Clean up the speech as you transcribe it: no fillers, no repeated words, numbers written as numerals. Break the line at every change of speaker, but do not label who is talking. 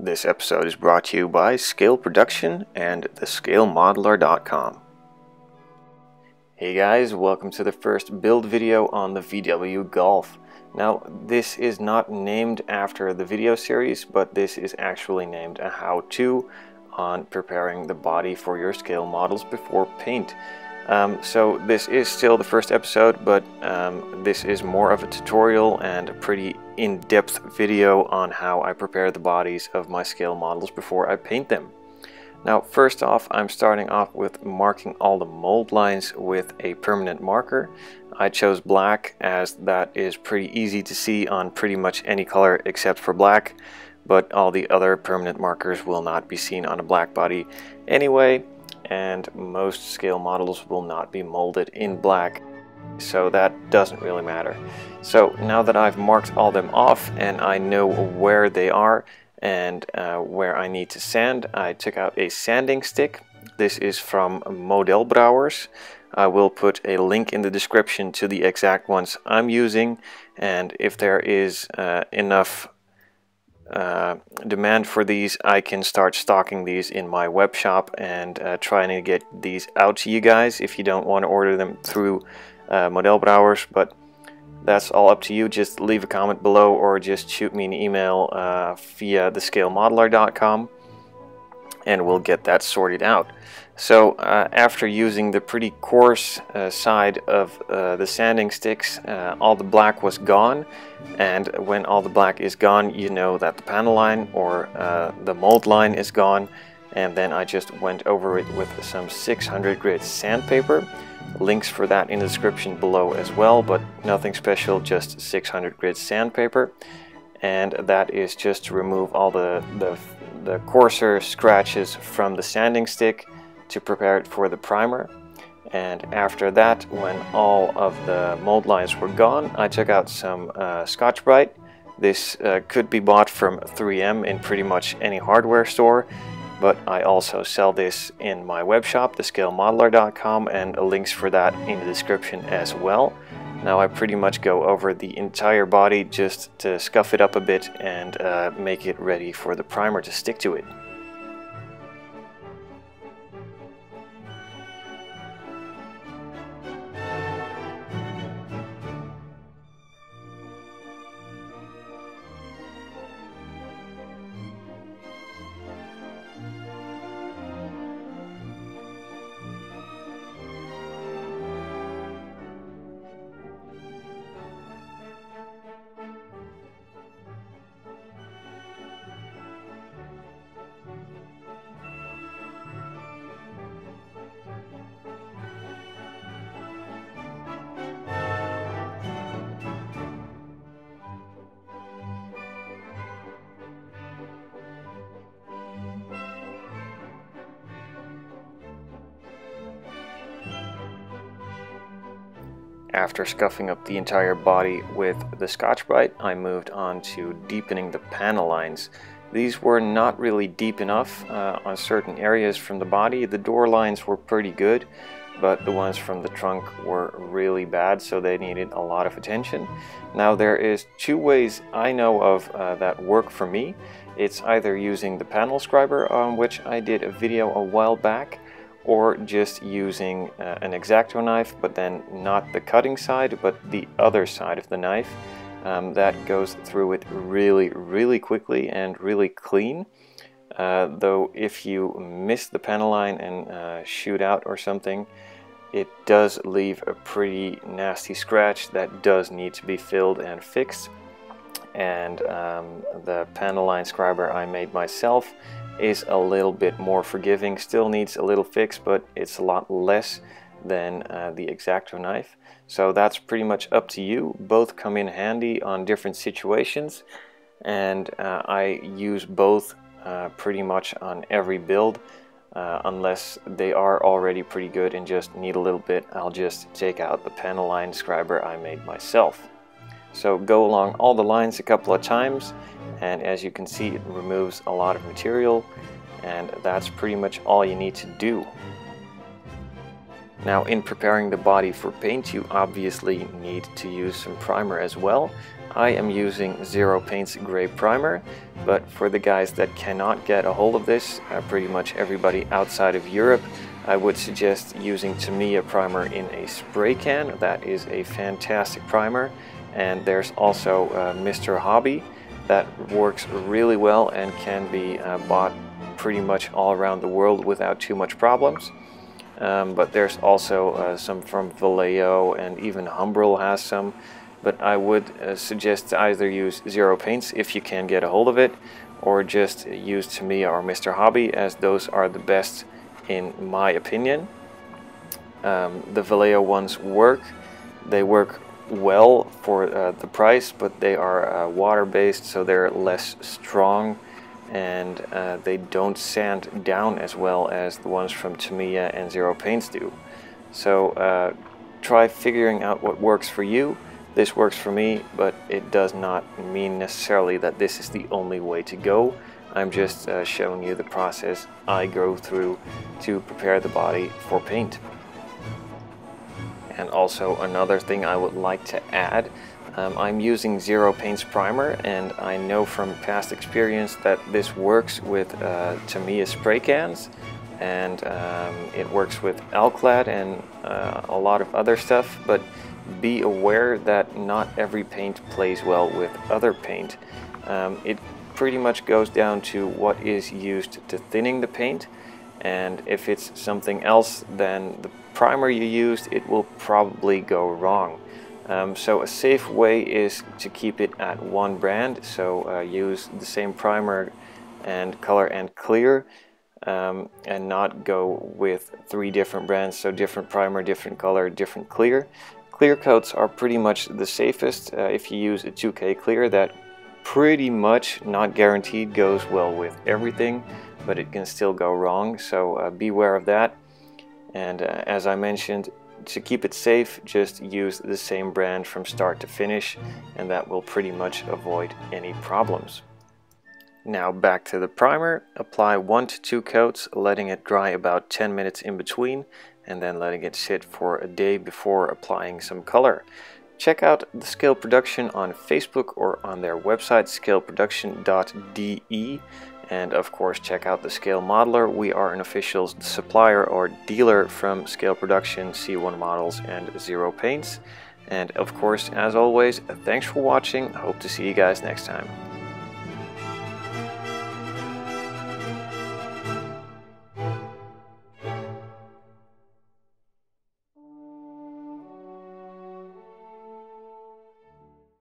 This episode is brought to you by Scale Production and thescalemodeler.com. Hey guys, welcome to the first build video on the VW Golf. Now, this is not named after the video series, but this is actually named a how-to on preparing the body for your scale models before paint. So this is still the first episode, but this is more of a tutorial and a pretty in-depth video on how I prepare the bodies of my scale models before I paint them. Now, first off, I'm starting off with marking all the mold lines with a permanent marker. I chose black as that is pretty easy to see on pretty much any color except for black, but all the other permanent markers will not be seen on a black body anyway, and most scale models will not be molded in black, so that doesn't really matter. So now that I've marked all them off and I know where they are and where I need to sand, I took out a sanding stick. This is from Modelbrouwers. I will put a link in the description to the exact ones I'm using, and if there is enough demand for these, I can start stocking these in my web shop and trying to get these out to you guys if you don't want to order them through Modelbrouwers, but that's all up to you. Just leave a comment below or just shoot me an email via thescalemodeler.com and we'll get that sorted out. So after using the pretty coarse side of the sanding sticks, all the black was gone, and when all the black is gone, you know that the panel line or the mold line is gone. And then I just went over it with some 600 grit sandpaper. Links for that in the description below as well, but nothing special, just 600 grit sandpaper. And that is just to remove all the coarser scratches from the sanding stick to prepare it for the primer. And after that, when all of the mold lines were gone, I took out some Scotchbrite. This could be bought from 3M in pretty much any hardware store, but I also sell this in my web shop, thescalemodeler.com, and links for that in the description as well. Now I pretty much go over the entire body just to scuff it up a bit and make it ready for the primer to stick to it. After scuffing up the entire body with the Scotchbrite, I moved on to deepening the panel lines. These were not really deep enough on certain areas from the body. The door lines were pretty good, but the ones from the trunk were really bad, so they needed a lot of attention. Now there is two ways I know of that work for me. It's either using the panel scriber, on which I did a video a while back, or just using an X-Acto knife, but then not the cutting side, but the other side of the knife. That goes through it really quickly and really clean. Though if you miss the panel line and shoot out or something, it does leave a pretty nasty scratch that does need to be filled and fixed. And the panel line scriber I made myself is a little bit more forgiving. Still needs a little fix, but it's a lot less than the X-Acto knife. So that's pretty much up to you. Both come in handy on different situations, and I use both pretty much on every build. Unless they are already pretty good and just need a little bit, I'll just take out the panel line scriber I made myself. So go along all the lines a couple of times, and as you can see, it removes a lot of material, and that's pretty much all you need to do. Now, in preparing the body for paint, you obviously need to use some primer as well. I am using Zero Paint's Gray Primer, but for the guys that cannot get a hold of this, pretty much everybody outside of Europe, I would suggest using Tamiya primer in a spray can. That is a fantastic primer. And there's also Mr. Hobby that works really well and can be bought pretty much all around the world without too much problems. But there's also some from Vallejo, and even Humbrol has some. But I would suggest to either use Zero Paints if you can get a hold of it, or just use Tamiya or Mr. Hobby, as those are the best in my opinion. The Vallejo ones work. They work well for the price, but they are water-based, so they're less strong, and they don't sand down as well as the ones from Tamiya and Zero Paints do. So try figuring out what works for you. This works for me, but it does not mean necessarily that this is the only way to go. I'm just showing you the process I go through to prepare the body for paint. And also another thing I would like to add, I'm using Zero Paints primer, and I know from past experience that this works with Tamiya spray cans, and it works with Alclad and a lot of other stuff, but be aware that not every paint plays well with other paint. It pretty much goes down to what is used to thinning the paint, and if it's something else than the primer you used, it will probably go wrong. So a safe way is to keep it at one brand, so use the same primer and color and clear, and not go with 3 different brands, so different primer, different color, different clear. Clear coats are pretty much the safest. If you use a 2K clear, that pretty much, not guaranteed, goes well with everything, but it can still go wrong, so beware of that. And as I mentioned, to keep it safe, just use the same brand from start to finish, and that will pretty much avoid any problems. Now back to the primer. Apply 1 to 2 coats, letting it dry about 10 minutes in between, and then letting it sit for a day before applying some color. Check out the Scale Production on Facebook or on their website, scaleproduction.de. And of course, check out the Scale Modeler. We are an official supplier or dealer from Scale Production, C1 Models, and Zero Paints. And of course, as always, thanks for watching. I hope to see you guys next time.